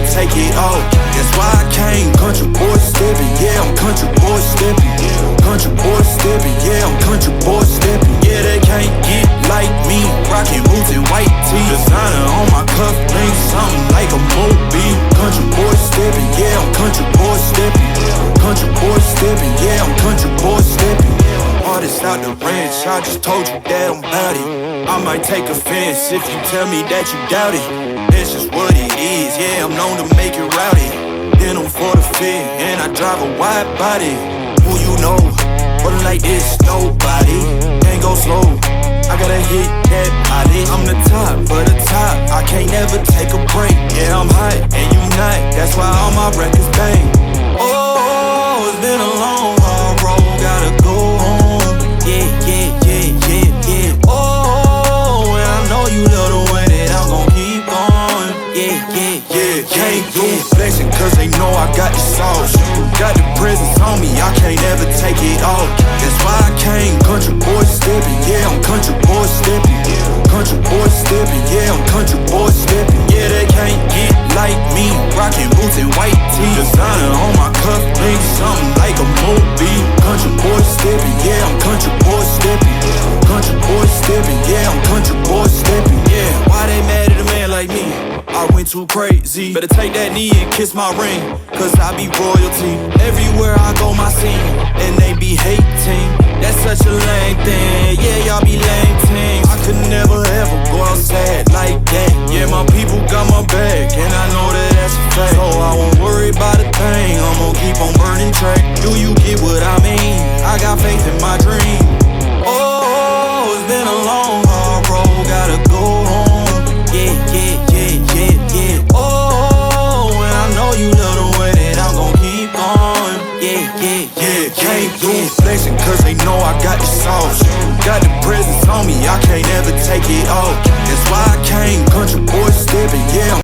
take it off. That's why I came, country boy steppin', yeah, I'm country boy steppin'. Country boy steppin', yeah, I'm country boy steppin'. Yeah, they can't get like me, rockin' boots and white tee. Designer on my cuff, ain't something like a movie. Country boy steppin', yeah, I'm country boy steppin'. Country boy steppin', yeah, I'm country boy steppin'. Artist out the ranch, I just told you that I'm bout it. I might take offense if you tell me that you doubt it. That's just what it is, yeah, I'm known to make it rowdy. Then I'm for the fit, and I drive a wide body. Who you know, rolling like this, nobody. Can't go slow, I gotta hit that body. I'm the top for the top, I can't never take a break. Yeah, I'm hot, and you not, that's why all my records bang. Oh, it's been a long, hard road, gotta go home. Yeah, yeah, yeah, yeah, yeah. Oh, and I know you love the way that I'm gon' keep going. Yeah, yeah, yeah, can't do flexing cause they know I got the sauce. Got the presence on me, I can't ever take it off. That's why I came, country boy steppin', yeah, I'm country boy steppin'. Country boy steppin', yeah, I'm country boy steppin'. Yeah, they can't get like me, rockin' boots and white tee. Designer on my cuff, ain't something like a movie. Country boy steppin', yeah, I'm country boy steppin'. Country boy steppin', yeah, I'm country boy steppin'. Yeah, why they mad at a man like me? I went too crazy. Better take that knee and kiss my ring, cause I be royalty. Everywhere I go, my scene, and they be hating. That's such a lame thing, yeah, y'all be lame teams. I could never ever go outside like that. Yeah, my people got my back, and I know that that's a fact. So I won't worry about a thing, I'm gon' keep on burning track. Do you get what I mean? I got faith in my dream. Oh, it's been a long, hard road, gotta go home. Yeah, yeah, yeah, yeah, yeah. Oh, and I know you love the way that I'm gon' keep going. Yeah, yeah, yeah, can't do flexing cause they know I got the sauce. Got the presence on me, I can't ever take it off. That's why I came, country boy steppin', yeah.